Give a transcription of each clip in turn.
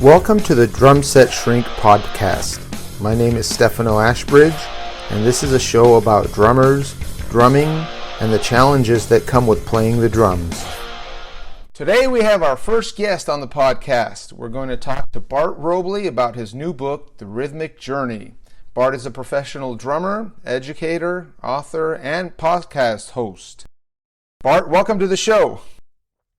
Welcome to the Drum Set Shrink podcast. My name is Stefano Ashbridge, and this is a show about drummers, drumming, and the challenges that come with playing the drums. Today we have our first guest on the podcast. We're going to talk to Bart Robley about his new book, The Rhythmic Journey. Bart is a professional drummer, educator, author, and podcast host. Bart, welcome to the show.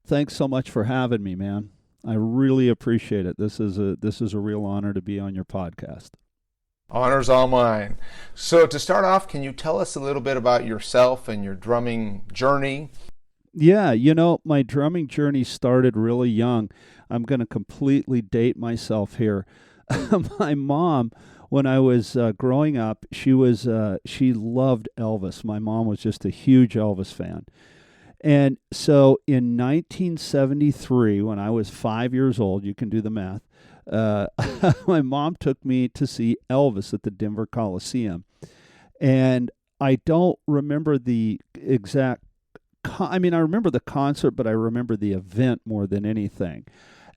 Thanks so much for having me, man. I really appreciate it. This is a real honor to be on your podcast. Honor's all mine. So to start off, can you tell us a little bit about yourself and your drumming journey? Yeah, my drumming journey started really young. I'm going to completely date myself here. My mom, when I was growing up, she loved Elvis. My mom was just a huge Elvis fan. And so in 1973, when I was 5 years old, you can do the math, my mom took me to see Elvis at the Denver Coliseum. And I don't remember the exact, I remember the concert, but I remember the event more than anything.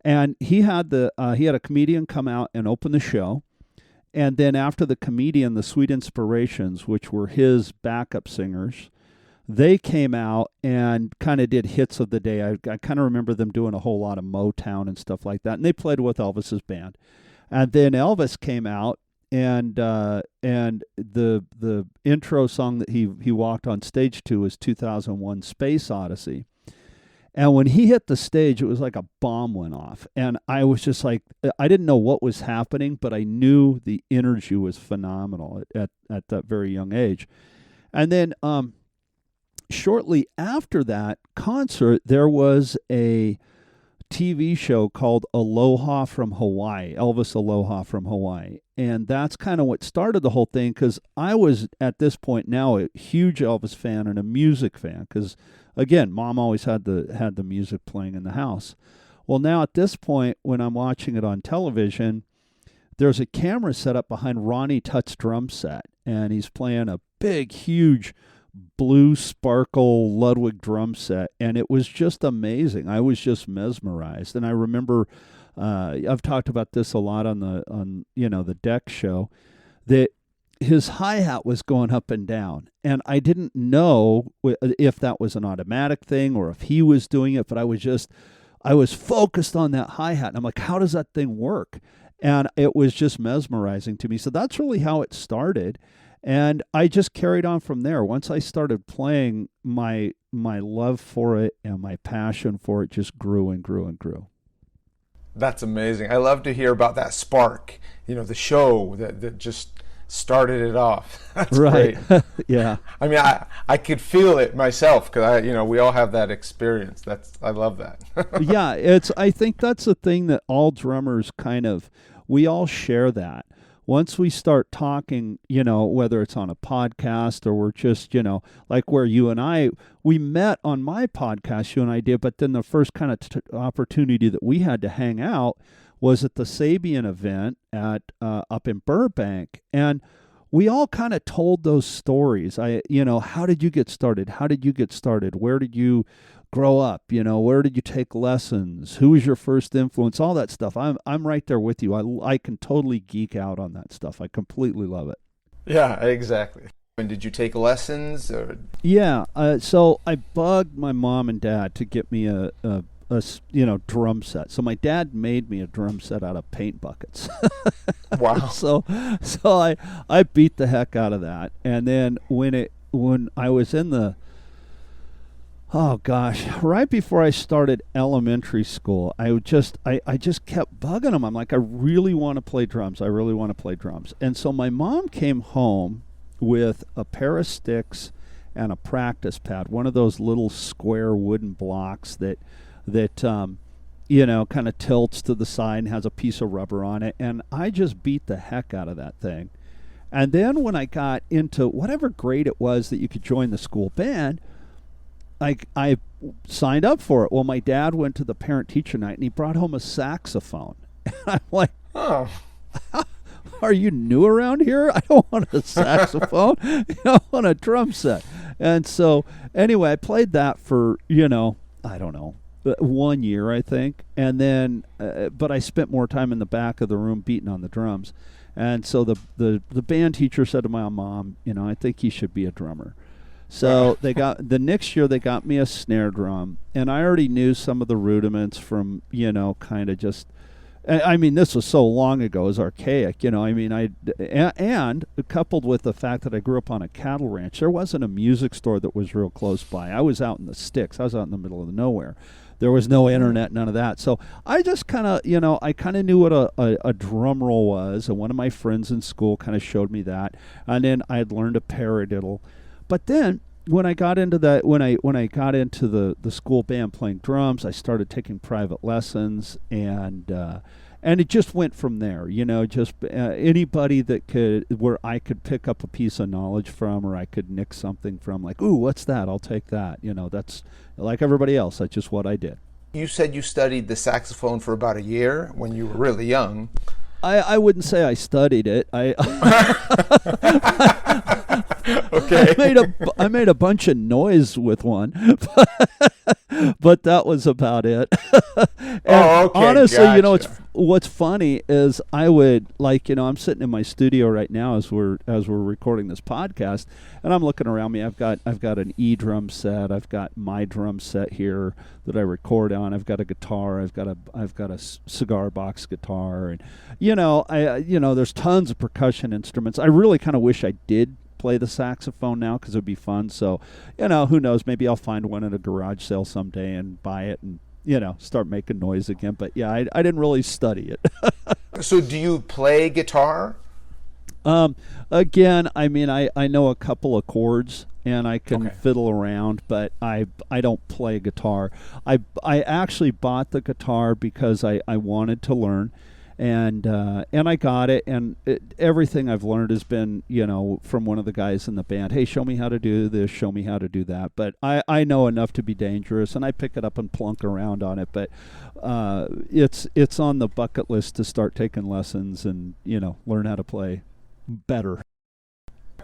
And he had a comedian come out and open the show. And then after the comedian, the Sweet Inspirations, which were his backup singers, they came out and kind of did hits of the day. I kind of remember them doing a whole lot of Motown and stuff like that. And they played with Elvis's band. And then Elvis came out, and the intro song that he walked on stage to was 2001 Space Odyssey. And when he hit the stage, it was like a bomb went off. And I was just like, I didn't know what was happening, but I knew the energy was phenomenal at that very young age. And then shortly after that concert, there was a TV show called Aloha from Hawaii, Elvis Aloha from Hawaii. And that's kind of what started the whole thing, because I was, at this point now, a huge Elvis fan and a music fan, because, again, Mom always had the music playing in the house. Well, now at this point, when I'm watching it on television, there's a camera set up behind Ronnie Tutt's drum set, and he's playing a big, huge blue sparkle Ludwig drum set, and it was just amazing. I was just mesmerized. And I remember I've talked about this a lot on the Deck show, that his hi-hat was going up and down, and I didn't know if that was an automatic thing or if he was doing it, but I was focused on that hi-hat, and I'm like, how does that thing work? And it was just mesmerizing to me. So that's really how it started. And I just carried on from there. Once I started playing, my love for it and my passion for it just grew and grew and grew. That's amazing. I love to hear about that spark, the show that just started it off. That's right. Great. Yeah. I could feel it myself, because we all have that experience. I love that. Yeah, I think that's the thing that all drummers we all share that. Once we start talking, whether it's on a podcast or we're just, like where you and I, we met on my podcast, you and I did, but then the first kind of opportunity that we had to hang out was at the Sabian event at up in Burbank. And we all kind of told those stories. How did you get started? How did you get started? Where did you grow up? Where did you take lessons? Who was your first influence? All that stuff. I'm right there with you. I can totally geek out on that stuff. I completely love it. Yeah, exactly. And did you take lessons? Or? Yeah. So I bugged my mom and dad to get me a drum set. So my dad made me a drum set out of paint buckets. Wow. So I beat the heck out of that. And then when I was in the right before I started elementary school, I just kept bugging them. I'm like, I really want to play drums. And so my mom came home with a pair of sticks and a practice pad, one of those little square wooden blocks that kind of tilts to the side and has a piece of rubber on it. And I just beat the heck out of that thing. And then when I got into whatever grade it was that you could join the school band, I signed up for it. Well, my dad went to the parent-teacher night, and he brought home a saxophone. And I'm like, oh, are you new around here? I don't want a saxophone. I want a drum set. And so, anyway, I played that for, I don't know, 1 year, I think. And then, but I spent more time in the back of the room beating on the drums. And so the band teacher said to my mom, I think you should be a drummer. So the next year they got me a snare drum, and I already knew some of the rudiments from, kind of just, I mean, this was so long ago, it was archaic, and coupled with the fact that I grew up on a cattle ranch, there wasn't a music store that was real close by. I was out in the sticks. I was out in the middle of nowhere. There was no internet, none of that. So I just kind of, I kind of knew what a drum roll was, and one of my friends in school kind of showed me that. And then I had learned a paradiddle. But then when I got into that, when I got into the school band playing drums, I started taking private lessons, and it just went from there. Just anybody that where I could pick up a piece of knowledge from, or I could nick something from, like, ooh, what's that? I'll take that. That's like everybody else. That's just what I did. You said you studied the saxophone for about a year when you were really young. I wouldn't say I studied it. Okay. I made a bunch of noise with one, but that was about it. And okay. Honestly, Gotcha. What's funny is I would, like, I'm sitting in my studio right now as we're recording this podcast, and I'm looking around me. I've got an E drum set. I've got my drum set here that I record on. I've got a guitar. I've got a cigar box guitar, and there's tons of percussion instruments. I really kind of wish I did play the saxophone now, because it would be fun. So, who knows? Maybe I'll find one at a garage sale someday and buy it and, start making noise again. But yeah, I didn't really study it. So do you play guitar? Again, I mean, I know a couple of chords and I can fiddle around, but I don't play guitar. I actually bought the guitar because I wanted to learn. And I got it, and everything I've learned has been, from one of the guys in the band. Hey, show me how to do this, show me how to do that. But I know enough to be dangerous, and I pick it up and plunk around on it. But it's on the bucket list to start taking lessons and, learn how to play better.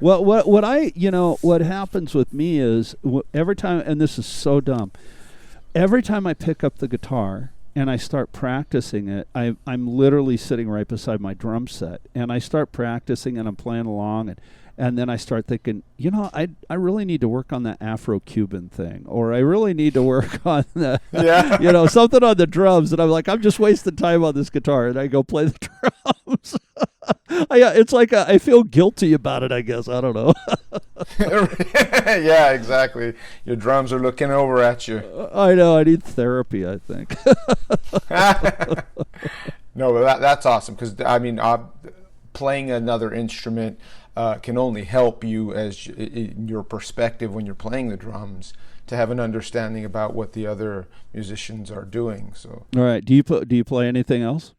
Well, what happens with me is every time, and this is so dumb, every time I pick up the guitar and I start practicing it, I'm literally sitting right beside my drum set, and I start practicing and I'm playing along, and then I start thinking, I really need to work on that Afro-Cuban thing, or I really need to work on the, something on the drums, and I'm like, I'm just wasting time on this guitar, and I go play the drums. It's like I feel guilty about it, I guess. I don't know. Yeah, exactly. Your drums are looking over at you. I know. I need therapy, I think. No, but that's awesome, because I mean, playing another instrument can only help you as in your perspective when you're playing the drums, to have an understanding about what the other musicians are doing. So, all right. Do you play anything else?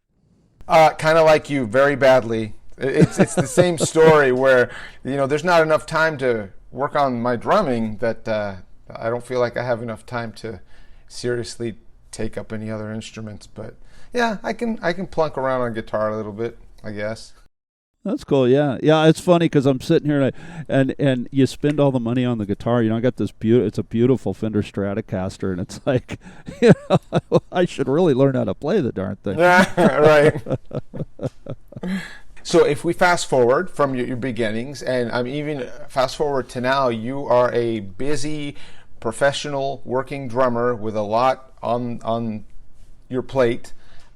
Kind of like you, very badly. It's the same story where there's not enough time to work on my drumming, that I don't feel like I have enough time to seriously take up any other instruments. But yeah, I can plunk around on guitar a little bit, I guess. That's cool. Yeah. It's funny because I'm sitting here and you spend all the money on the guitar. I got this it's a beautiful Fender Stratocaster, and it's like, I should really learn how to play the darn thing. Yeah, right. So if we fast forward from your beginnings, and even fast forward to now, you are a busy professional working drummer with a lot on your plate.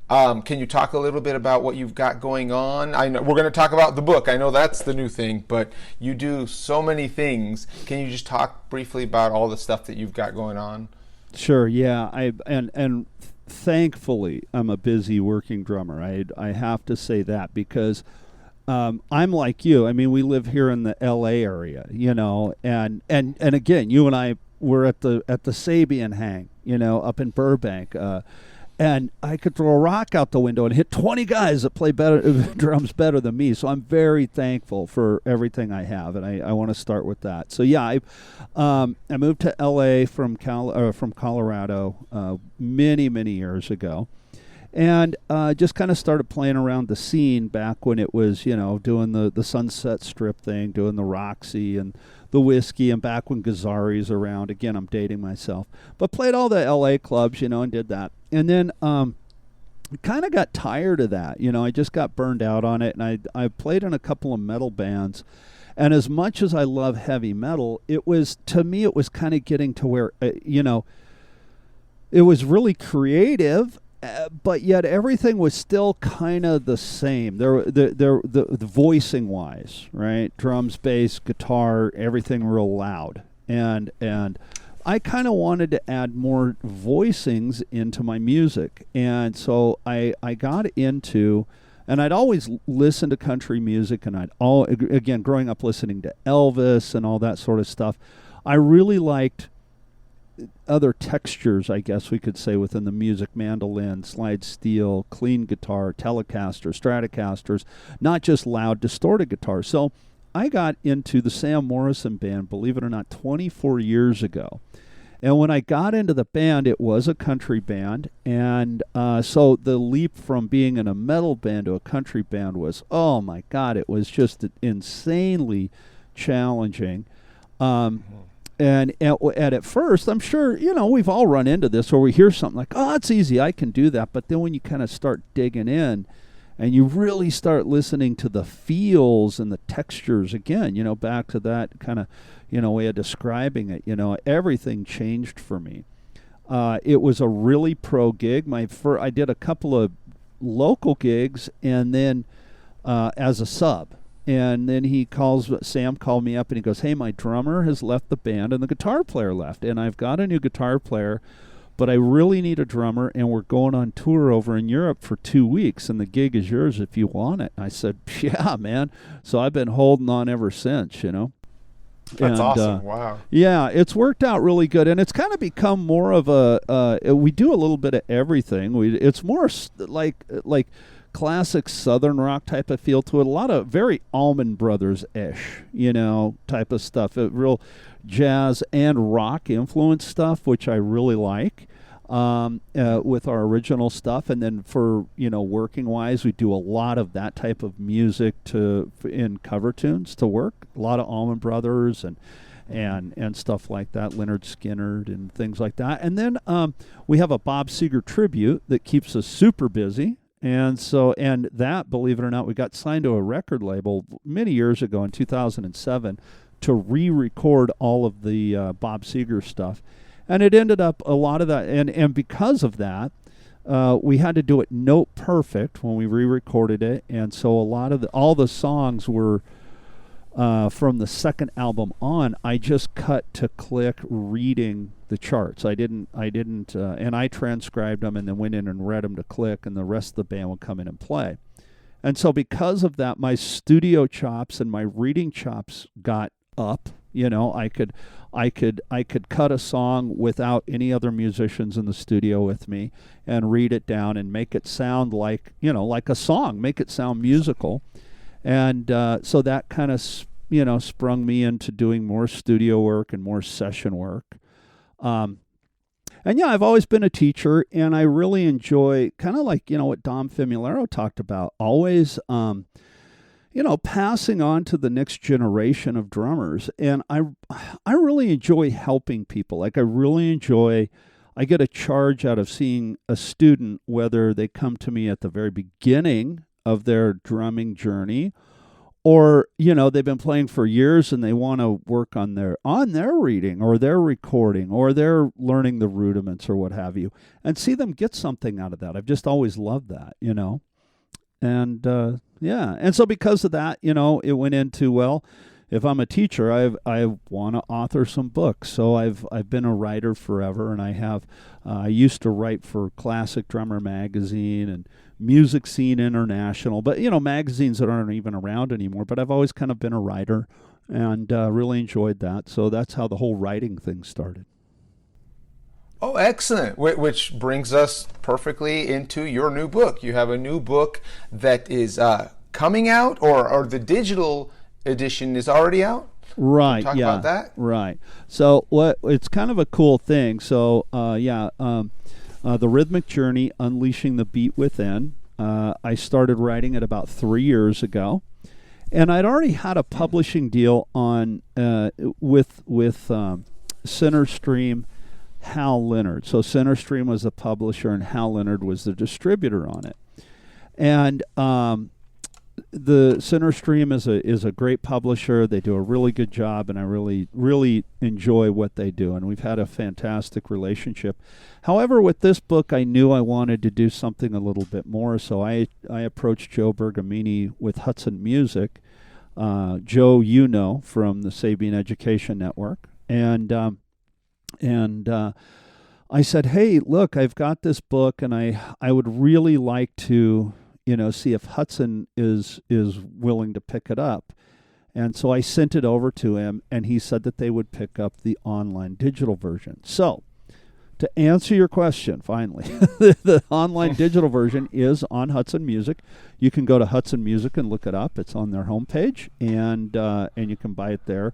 Can you talk a little bit about what you've got going on? I know we're going to talk about the book. I know that's the new thing, but you do so many things. Can you just talk briefly about all the stuff that you've got going on? Sure. Yeah. And thankfully, I'm a busy working drummer. I have to say that, because I'm like you. I mean, we live here in the L.A. area, and again, you and I were at the Sabian hang, up in Burbank. And I could throw a rock out the window and hit 20 guys that play drums better than me. So I'm very thankful for everything I have, and I want to start with that. So yeah, I moved to L.A. from Colorado many years ago, and just kind of started playing around the scene back when it was doing the Sunset Strip thing, doing the Roxy and the whiskey, and back when Gazzari's around. Again, I'm dating myself, but played all the L.A. clubs, and did that. And then kind of got tired of that. I just got burned out on it, and I played in a couple of metal bands. And as much as I love heavy metal, to me it was kind of getting to where it was really creative, but yet everything was still kind of the same. The voicing wise, right? Drums, bass, guitar, everything real loud, and I kind of wanted to add more voicings into my music, and so I got into. And I'd always listen to country music, and again, growing up listening to Elvis and all that sort of stuff, I really liked other textures, I guess we could say, within the music: mandolin, slide steel, clean guitar, Telecaster, Stratocasters, not just loud, distorted guitar. So I got into the Sam Morrison Band, believe it or not, 24 years ago. And when I got into the band, it was a country band. And so the leap from being in a metal band to a country band was, oh, my God, it was just insanely challenging. And at first, I'm sure, we've all run into this where we hear something like, oh, it's easy, I can do that. But then when you kind of start digging in and you really start listening to the feels and the textures again, back to that kind of, way of describing it, everything changed for me. It was a really pro gig. I did a couple of local gigs, and then as a sub. And then Sam called me up and he goes, hey, my drummer has left the band and the guitar player left. And I've got a new guitar player, but I really need a drummer, and we're going on tour over in Europe for 2 weeks, and the gig is yours if you want it. And I said, yeah, man. So I've been holding on ever since, That's awesome. Wow. Yeah, it's worked out really good, and it's kind of become more of we do a little bit of everything. It's more like classic Southern rock type of feel to it. A lot of very Allman Brothers-ish, type of stuff. Real jazz and rock influence stuff, which I really like. With our original stuff, and then for working wise, we do a lot of that type of music in cover tunes to work. A lot of Allman Brothers and stuff like that, Leonard Skinner and things like that. And then we have a Bob Seger tribute that keeps us super busy. And that, believe it or not, we got signed to a record label many years ago in 2007 to re-record all of the Bob Seger stuff. And it ended up a lot of that, and because of that, we had to do it note perfect when we re-recorded it, and so all the songs were from the second album on. I just cut to click reading the charts. I didn't, and I transcribed them and then went in and read them to click, and the rest of the band would come in and play. And so because of that, my studio chops and my reading chops got up. I could cut a song without any other musicians in the studio with me and read it down and make it sound like a song, make it sound musical. And so that kind of sprung me into doing more studio work and more session work. And I've always been a teacher, and I really enjoy kind of like what Dom Famularo talked about, always passing on to the next generation of drummers. And I really enjoy helping people. Like I get a charge out of seeing a student, whether they come to me at the very beginning of their drumming journey, or, they've been playing for years and they want to work on their reading or their recording or their learning the rudiments or what have you, and see them get something out of that. I've just always loved that, And and so because of that, it went into, if I'm a teacher, I want to author some books. So I've been a writer forever, and I used to write for Classic Drummer magazine and Music Scene International, but magazines that aren't even around anymore. But I've always kind of been a writer, and really enjoyed that. So that's how the whole writing thing started. Oh, excellent. Which brings us perfectly into your new book. You have a new book that is coming out, or the digital edition is already out? Right. Talk about that? Right. So it's kind of a cool thing. So the Rhythmic Journey, Unleashing the Beat Within. I started writing it about 3 years ago. And I'd already had a publishing deal on with Centerstream, Hal Leonard. So Centerstream was the publisher, and Hal Leonard was the distributor on it. And the Centerstream is a great publisher. They do a really good job, and I really enjoy what they do. And we've had a fantastic relationship. However, with this book, I knew I wanted to do something a little bit more. So I approached Joe Bergamini with Hudson Music. Joe, from the Sabian Education Network, and I said, hey, look, I've got this book, and I would really like to, see if Hudson is willing to pick it up. And so I sent it over to him, and he said that they would pick up the online digital version. So to answer your question, finally, the online digital version is on Hudson Music. You can go to Hudson Music and look it up. It's on their homepage, and you can buy it there.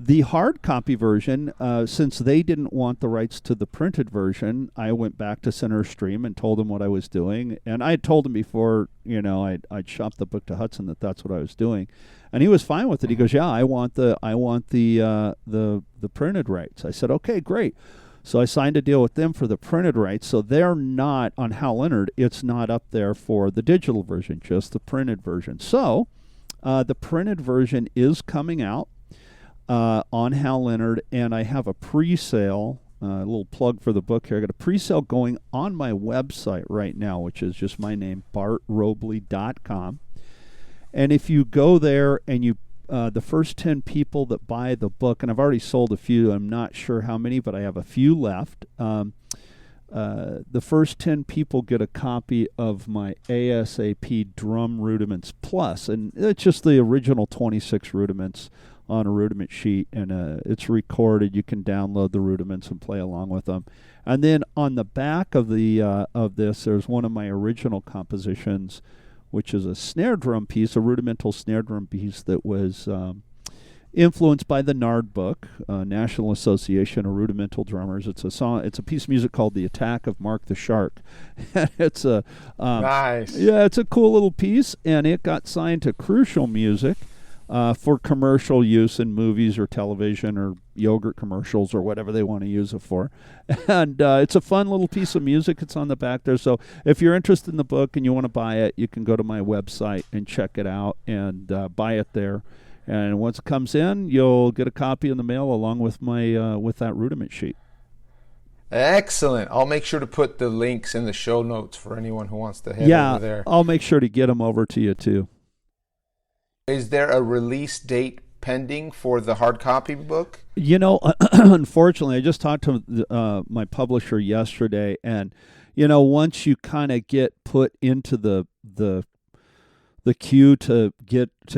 The hard copy version, since they didn't want the rights to the printed version, I went back to Centerstream and told them what I was doing. And I had told him before, I'd shopped the book to Hudson that's what I was doing, and he was fine with it. He goes, "Yeah, I want the printed rights." I said, "Okay, great." So I signed a deal with them for the printed rights. So they're not on Hal Leonard. It's not up there for the digital version, just the printed version. So the printed version is coming out on Hal Leonard, and I have a pre-sale, a little plug for the book here. I got a pre-sale going on my website right now, which is just my name, bartrobley.com. And if you go there and you the first 10 people that buy the book, and I've already sold a few, I'm not sure how many, but I have a few left. The first 10 people get a copy of my ASAP Drum Rudiments Plus, and it's just the original 26 rudiments on a rudiment sheet, and it's recorded. You can download the rudiments and play along with them. And then on the back of this, there's one of my original compositions, which is a snare drum piece, a rudimental snare drum piece that was influenced by the NARD book, National Association of Rudimental Drummers. It's a song. It's a piece of music called "The Attack of Mark the Shark." It's a nice. Yeah, it's a cool little piece, and it got signed to Crucial Music for commercial use in movies or television or yogurt commercials or whatever they want to use it for. And it's a fun little piece of music. It's on the back there. So if you're interested in the book and you want to buy it, you can go to my website and check it out and buy it there. And once it comes in, you'll get a copy in the mail along with my with that rudiment sheet. Excellent. I'll make sure to put the links in the show notes for anyone who wants to head over there. I'll make sure to get them over to you too. Is there a release date pending for the hard copy book? Unfortunately, I just talked to my publisher yesterday, and once you kind of get put into the queue to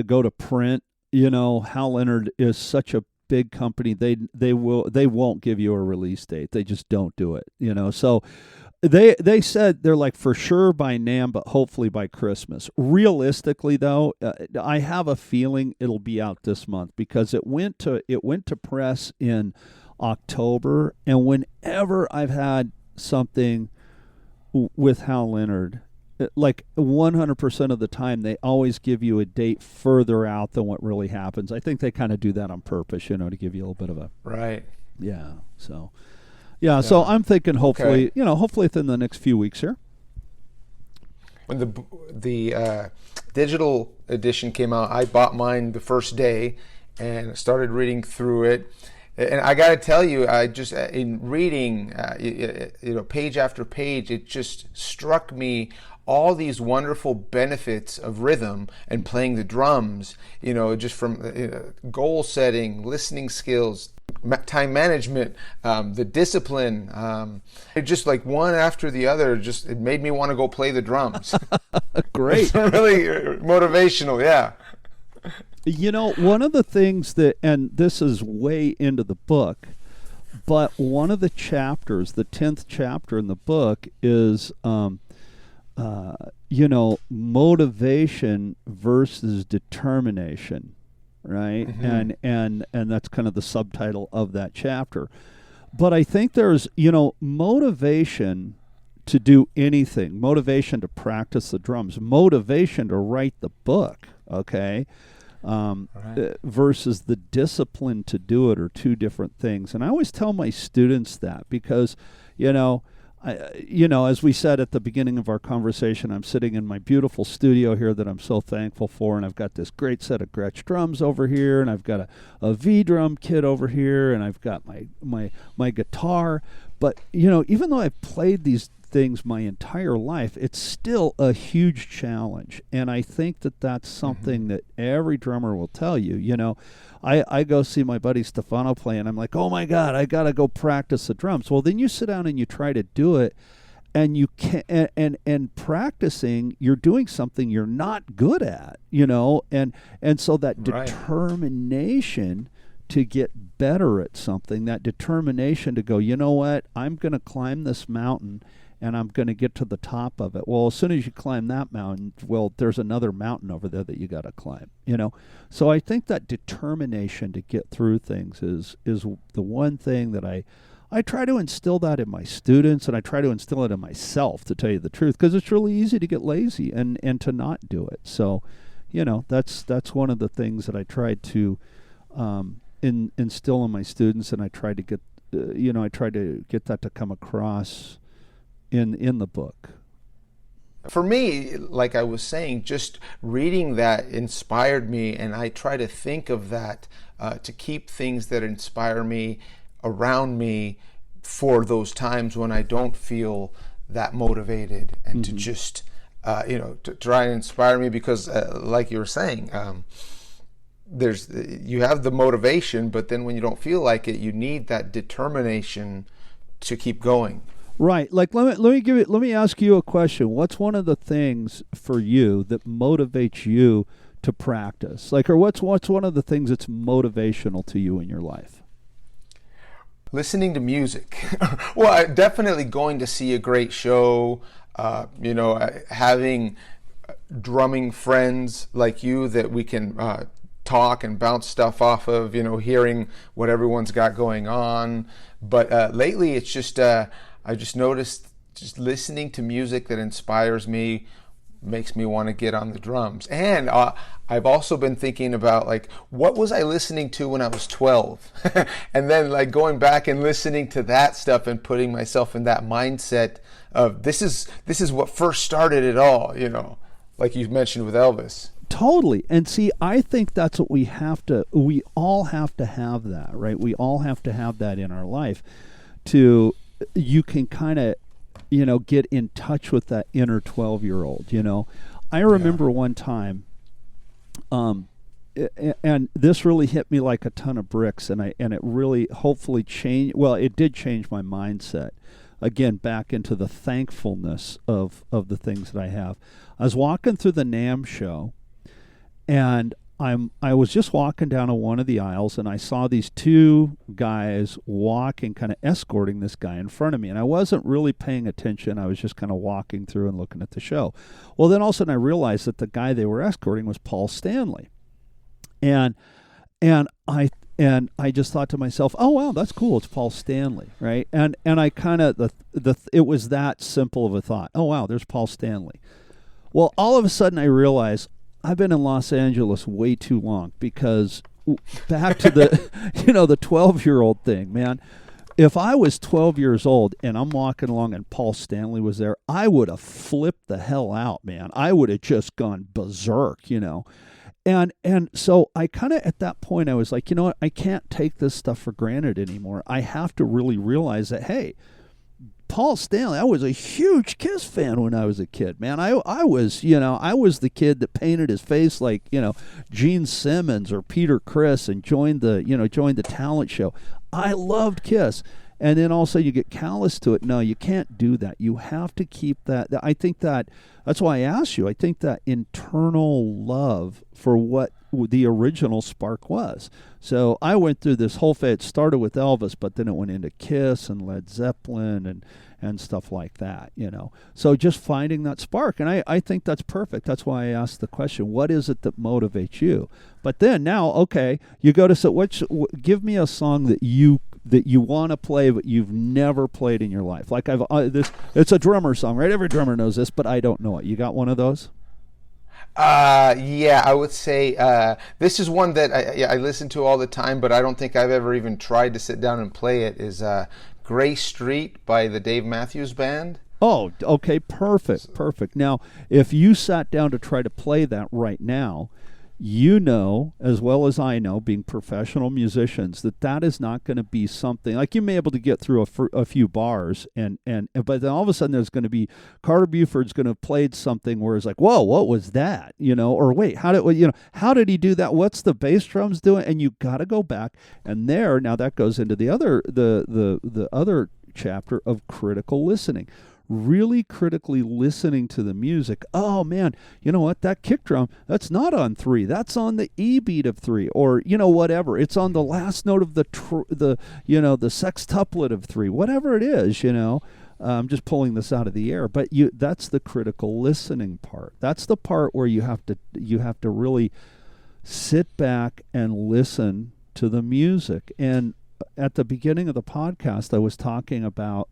go to print, Hal Leonard is such a big company. They won't give you a release date. They just don't do it. So They said they're like for sure by NAMM, but hopefully by Christmas. Realistically, though, I have a feeling it'll be out this month because it went to press in October, and whenever I've had something with Hal Leonard, like 100% of the time, they always give you a date further out than what really happens. I think they kind of do that on purpose, to give you a little bit of a right. Yeah. So. Yeah, so I'm thinking hopefully, hopefully within the next few weeks here. When the digital edition came out, I bought mine the first day and started reading through it. And I got to tell you, I just in reading, page after page, it just struck me all these wonderful benefits of rhythm and playing the drums. Just from goal setting, listening skills, time management, the discipline, it just like one after the other, it made me want to go play the drums. Great. It's really motivational, yeah. One of the things that, and this is way into the book, but one of the chapters, the 10th chapter in the book is, motivation versus determination. Right. Mm-hmm. And that's kind of the subtitle of that chapter. But I think there's, motivation to do anything, motivation to practice the drums, motivation to write the book. Okay. versus the discipline to do it are two different things. And I always tell my students that because, as we said at the beginning of our conversation, I'm sitting in my beautiful studio here that I'm so thankful for, and I've got this great set of Gretsch drums over here, and I've got a V drum kit over here, and I've got my guitar. But, even though I've played these things my entire life, it's still a huge challenge. And I think that that's something that every drummer will tell you. I go see my buddy Stefano play, and I'm like, oh my God, I got to go practice the drums. Well, then you sit down and you try to do it, and you can't, and practicing, you're doing something you're not good at, and so that determination to get better at something, that determination to go, you know what, I'm going to climb this mountain and I'm going to get to the top of it. Well, as soon as you climb that mountain, well, there's another mountain over there that you got to climb, So I think that determination to get through things is the one thing that I try to instill that in my students, and I try to instill it in myself, to tell you the truth, because it's really easy to get lazy and to not do it. So, that's one of the things that I tried to instill in my students, and I try to get, that to come across in the book. For me, like I was saying, just reading that inspired me, and I try to think of that to keep things that inspire me around me for those times when I don't feel that motivated, and to just to try and inspire me, because like you were saying, you have the motivation, but then when you don't feel like it, you need that determination to keep going. Right. Like, let me ask you a question. What's one of the things for you that motivates you to practice? Like, or what's one of the things that's motivational to you in your life? Listening to music. Well, definitely going to see a great show, having drumming friends like you that we can talk and bounce stuff off of, hearing what everyone's got going on. But lately it's just, I just noticed just listening to music that inspires me makes me want to get on the drums. And I've also been thinking about, like, what was I listening to when I was 12? And then, like, going back and listening to that stuff and putting myself in that mindset of this is what first started it all, like you mentioned with Elvis. Totally. And see, I think that's what we all have to have that, right? We all have to have that in our life you can kind of, get in touch with that inner 12-year-old, I remember one time, and this really hit me like a ton of bricks, and it really hopefully changed, well, it did change my mindset, again, back into the thankfulness of the things that I have. I was walking through the NAMM show, and I was just walking down one of the aisles, and I saw these two guys walking, kind of escorting this guy in front of me, and I wasn't really paying attention. I was just kind of walking through and looking at the show. Well, then all of a sudden I realized that the guy they were escorting was Paul Stanley, and I just thought to myself, oh wow, that's cool, it's Paul Stanley, right? And I kind of it was that simple of a thought. Oh wow, there's Paul Stanley. Well, all of a sudden I realized I've been in Los Angeles way too long, because back to the, the 12-year-old thing, man. If I was 12 years old and I'm walking along and Paul Stanley was there, I would have flipped the hell out, man. I would have just gone berserk, And so I kind of, at that point, I was like, you know what? I can't take this stuff for granted anymore. I have to really realize that, hey, Paul Stanley, I was a huge Kiss fan when I was a kid, man. I was the kid that painted his face like, Gene Simmons or Peter Criss and joined the talent show. I loved Kiss. And then also you get callous to it. No, you can't do that. You have to keep that. I think that's why I asked you. I think that internal love for what the original spark was. So I went through this whole phase. It started with Elvis, but then it went into Kiss and Led Zeppelin and stuff like that, So just finding that spark. And I think that's perfect. That's why I asked the question, what is it that motivates you? But then now, okay, you go to, give me a song that you want to play but you've never played in your life. Like it's a drummer song, right? Every drummer knows this, but I don't know it. You got one of those? Yeah, I would say this is one that I listen to all the time, but I don't think I've ever even tried to sit down and play it. Is Gray Street by the Dave Matthews Band. Oh, okay, perfect, perfect. Now, if you sat down to try to play that right now, you know as well as I know, being professional musicians, that that is not going to be something like you may be able to get through a few bars, but then all of a sudden there's going to be Carter Buford's going to have played something where it's like, whoa, what was that? Or wait, how did he do that? What's the bass drums doing? And you got to go back, and now that goes into the other chapter of critical listening. Really critically listening to the music. Oh man, you know what? That kick drum, that's not on 3. That's on the E beat of 3, or whatever. It's on the last note of the sextuplet of 3. Whatever it is, I'm just pulling this out of the air, but that's the critical listening part. That's the part where you have to really sit back and listen to the music. And at the beginning of the podcast, I was talking about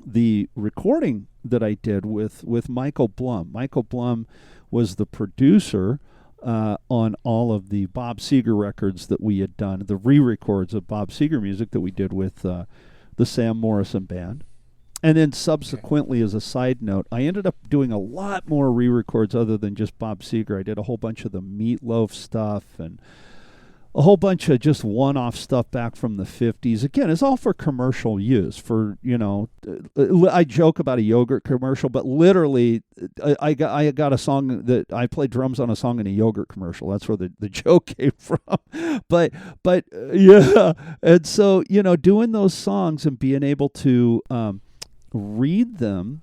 the recording that I did with Michael Blum. Michael Blum was the producer on all of the Bob Seger records that we had done, the re-records of Bob Seger music that we did with the Sam Morrison Band. And then subsequently, as a side note, I ended up doing a lot more re-records other than just Bob Seger. I did a whole bunch of the Meatloaf stuff and a whole bunch of just one-off stuff back from the 50s. Again, it's all for commercial use. I joke about a yogurt commercial, but literally, I got a song that I played drums on a song in a yogurt commercial. That's where the joke came from. But yeah, and so doing those songs and being able to read them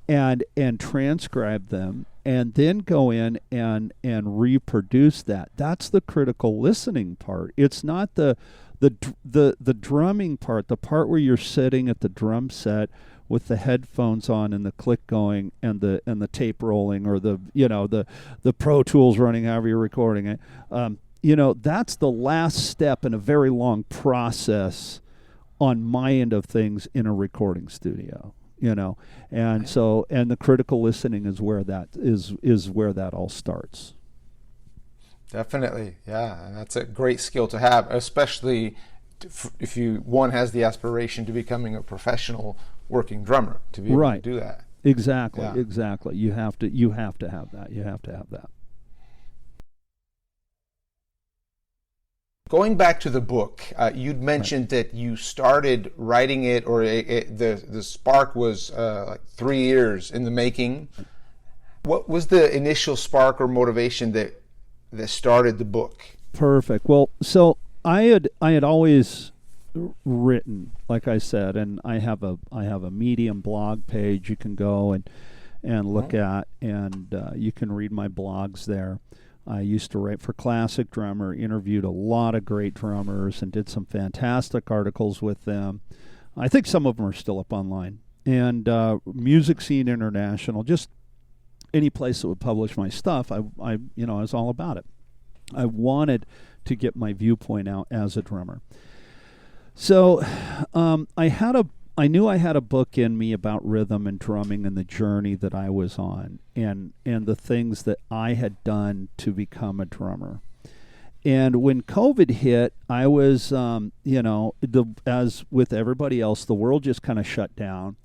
and transcribe them, and then go in and reproduce that. That's the critical listening part. It's not the drumming part, the part where you're sitting at the drum set with the headphones on and the click going and the tape rolling, or the Pro Tools running, however you're recording it. That's the last step in a very long process on my end of things in a recording studio. And so the critical listening is where that is where that all starts. Definitely, yeah, and that's a great skill to have, especially if one has the aspiration to becoming a professional working drummer, to be able to do that. Exactly, exactly. You have to have that. You have to have that. Going back to the book, you'd mentioned that you started writing it, or the spark was like 3 years in the making. What was the initial spark or motivation that started the book? Perfect. Well, so I had always written, like I said, and I have a Medium blog page you can go and look at, and you can read my blogs there. I used to write for Classic Drummer, interviewed a lot of great drummers, and did some fantastic articles with them. I think some of them are still up online. And Music Scene International, just any place that would publish my stuff, I was all about it. I wanted to get my viewpoint out as a drummer. So I knew I had a book in me about rhythm and drumming and the journey that I was on, and the things that I had done to become a drummer. And when COVID hit, I was, as with everybody else, the world just kind of shut down.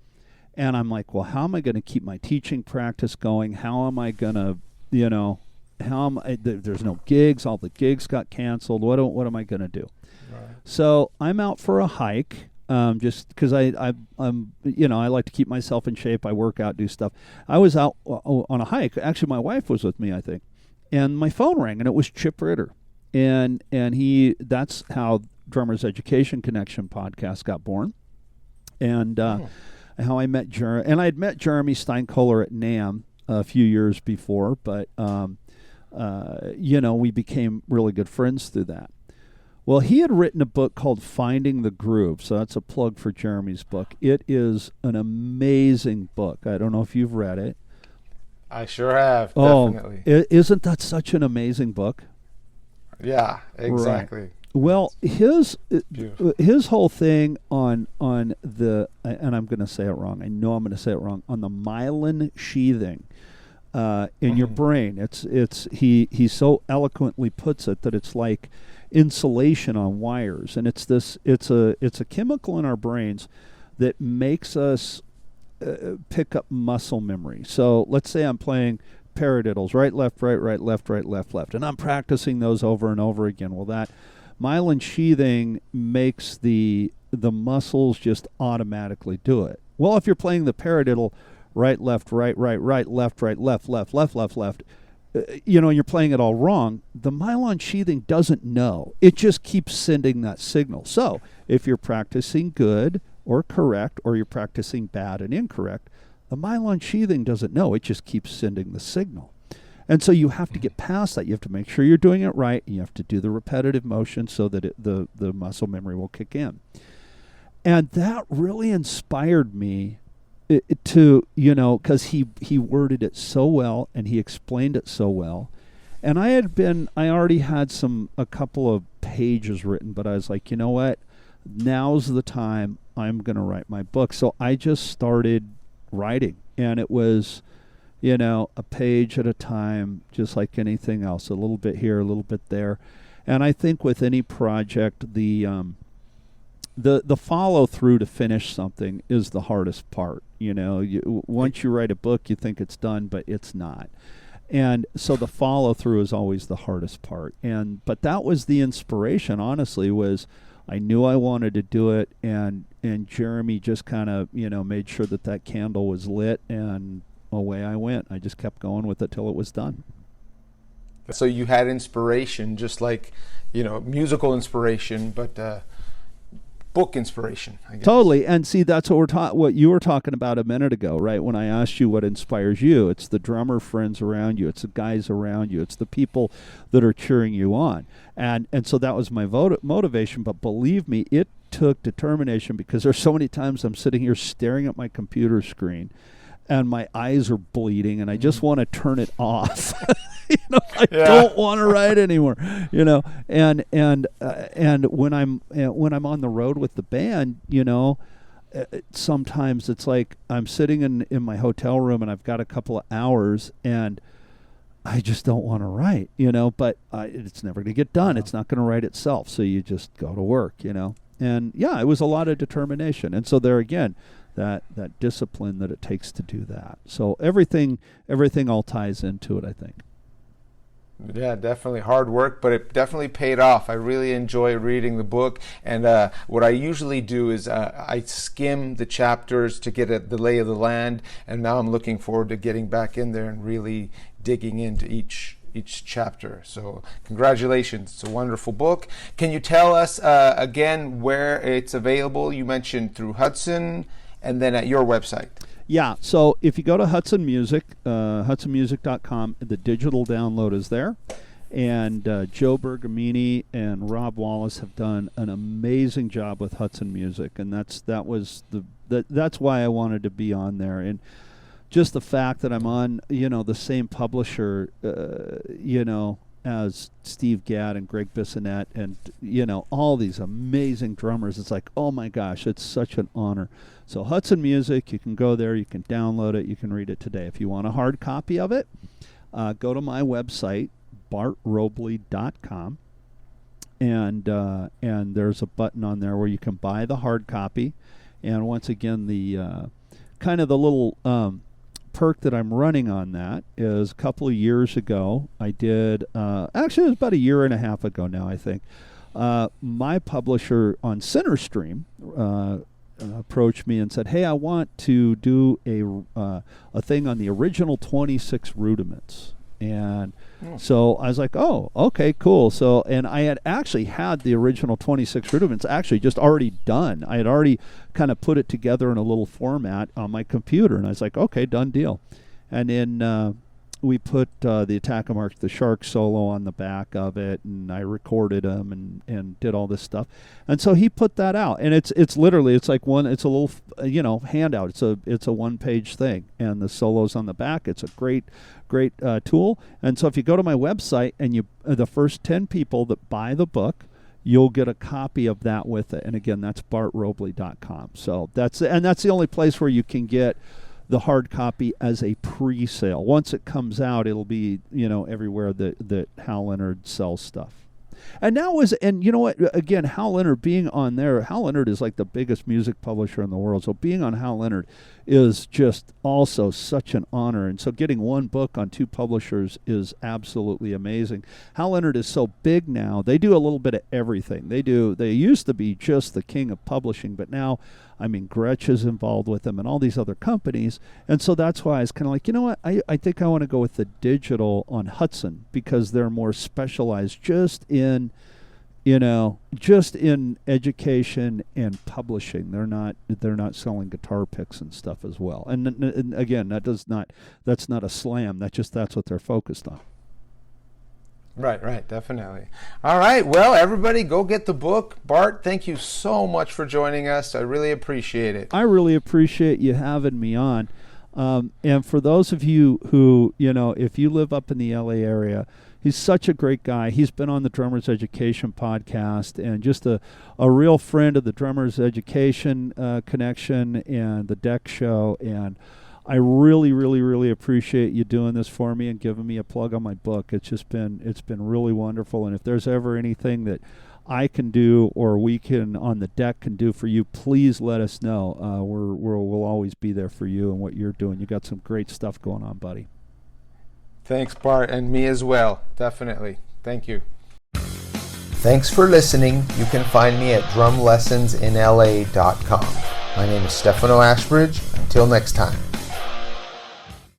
And I'm like, well, how am I going to keep my teaching practice going? How am I going to, there's no gigs. All the gigs got canceled. What am I going to do? Right. So I'm out for a hike. Just because I'm I like to keep myself in shape. I work out, do stuff. I was out on a hike. Actually, my wife was with me, I think, and my phone rang, and it was Chip Ritter, and that's how Drummers Education Connection podcast got born, and how I met Jeremy. And I'd met Jeremy Steinkohler at NAMM a few years before, but we became really good friends through that. Well, he had written a book called Finding the Groove, so that's a plug for Jeremy's book. It is an amazing book. I don't know if you've read it. I sure have, definitely. Isn't that such an amazing book? Yeah, exactly. Right. Well, his whole thing on the, and I'm going to say it wrong. I know I'm going to say it wrong, on the myelin sheathing. in your brain. He so eloquently puts it that it's like insulation on wires, and it's a chemical in our brains that makes us pick up muscle memory. So let's say I'm playing paradiddles, right, left, left, left, and I'm practicing those over and over again. Well, that myelin sheathing makes the muscles just automatically do it. Well, if you're playing the paradiddle, right, left, left, left, and you're playing it all wrong, the myelin sheathing doesn't know. It just keeps sending that signal. So if you're practicing good or correct, or you're practicing bad and incorrect, the myelin sheathing doesn't know. It just keeps sending the signal. And so you have to get past that. You have to make sure you're doing it right. And you have to do the repetitive motion so that the muscle memory will kick in. And that really inspired me to, because he worded it so well and he explained it so well. And I already had a couple of pages written, but I was like, you know what? Now's the time I'm going to write my book. So I just started writing, and it was, a page at a time, just like anything else, a little bit here, a little bit there. And I think with any project, the follow through to finish something is the hardest part. Once you write a book, you think it's done, but it's not. And so the follow through is always the hardest part. But that was the inspiration, honestly, was I knew I wanted to do it, and Jeremy just kind of, made sure that candle was lit, and away I went. I just kept going with it till it was done. So you had inspiration, just like, musical inspiration, but book inspiration, I guess. Totally. And see, that's what you were talking about a minute ago, right? When I asked you what inspires you, it's the drummer friends around you, it's the guys around you, it's the people that are cheering you on. And so that was my motivation, but believe me, it took determination, because there's so many times I'm sitting here staring at my computer screen and my eyes are bleeding and I just want to turn it off. I don't want to write anymore. And when I'm on the road with the band, sometimes it's like I'm sitting in my hotel room and I've got a couple of hours and I just don't want to write, but it's never going to get done. It's not going to write itself. So you just go to work, and it was a lot of determination. And so there again, that discipline that it takes to do that. So everything all ties into it, I think. Yeah, definitely hard work, but it definitely paid off. I really enjoy reading the book, and what I usually do is I skim the chapters to get the lay of the land, and now I'm looking forward to getting back in there and really digging into each chapter. So congratulations, it's a wonderful book. Can you tell us again where it's available? You mentioned through Hudson, and then at your website. Yeah, so if you go to Hudson Music, hudsonmusic.com, the digital download is there. And Joe Bergamini and Rob Wallace have done an amazing job with Hudson Music, and that's why I wanted to be on there. And just the fact that I'm on, the same publisher, as Steve Gadd and Greg Bissonette and, all these amazing drummers. It's like, oh my gosh, it's such an honor. So Hudson Music, you can go there, you can download it, you can read it today. If you want a hard copy of it, go to my website, bartrobley.com, and there's a button on there where you can buy the hard copy. And once again, the kind of the little perk that I'm running on that is a couple of years ago, I did, actually it was about a year and a half ago now, I think, my publisher on CenterStream approached me and said, hey, I want to do a thing on the original 26 rudiments. And so I was like, oh, okay, cool. So, and I had actually had the original 26 rudiments actually just already done. I had already kind of put it together in a little format on my computer. And I was like, okay, done deal. And then we put the Attack of Mark the Shark solo on the back of it, and I recorded them and did all this stuff. And so he put that out, and it's literally, it's like it's a little handout. It's a one-page thing, and the solos on the back. It's a great tool. And so if you go to my website and the first 10 people that buy the book, you'll get a copy of that with it. And again, that's bartrobley.com. So that's the only place where you can get the hard copy as a pre-sale. Once it comes out, it'll be, everywhere that Hal Leonard sells stuff. And you know what, again, Hal Leonard being on there, Hal Leonard is like the biggest music publisher in the world. So being on Hal Leonard is just also such an honor. And so getting one book on two publishers is absolutely amazing. Hal Leonard is so big now. They do a little bit of everything. They used to be just the king of publishing, but now, Gretsch is involved with them and all these other companies. And so that's why I was kind of like, you know what, I think I want to go with the digital on Hudson, because they're more specialized just in education and publishing. They're not selling guitar picks and stuff as well. And again, that's not a slam. That's what they're focused on. Right, definitely. All right, well, everybody go get the book. Bart, thank you so much for joining us. I really appreciate it. I really appreciate you having me on. And for those of you who, if you live up in the LA area, he's such a great guy. He's been on the Drummers Education podcast, and just a real friend of the Drummers Education Connection and the Deck Show. And I really, really, really appreciate you doing this for me and giving me a plug on my book. It's been really wonderful. And if there's ever anything that I can do or we can on the deck can do for you, please let us know. We'll always be there for you and what you're doing. You got some great stuff going on, buddy. Thanks, Bart, and me as well. Definitely. Thank you. Thanks for listening. You can find me at drumlessonsinla.com. My name is Stefano Ashbridge. Until next time.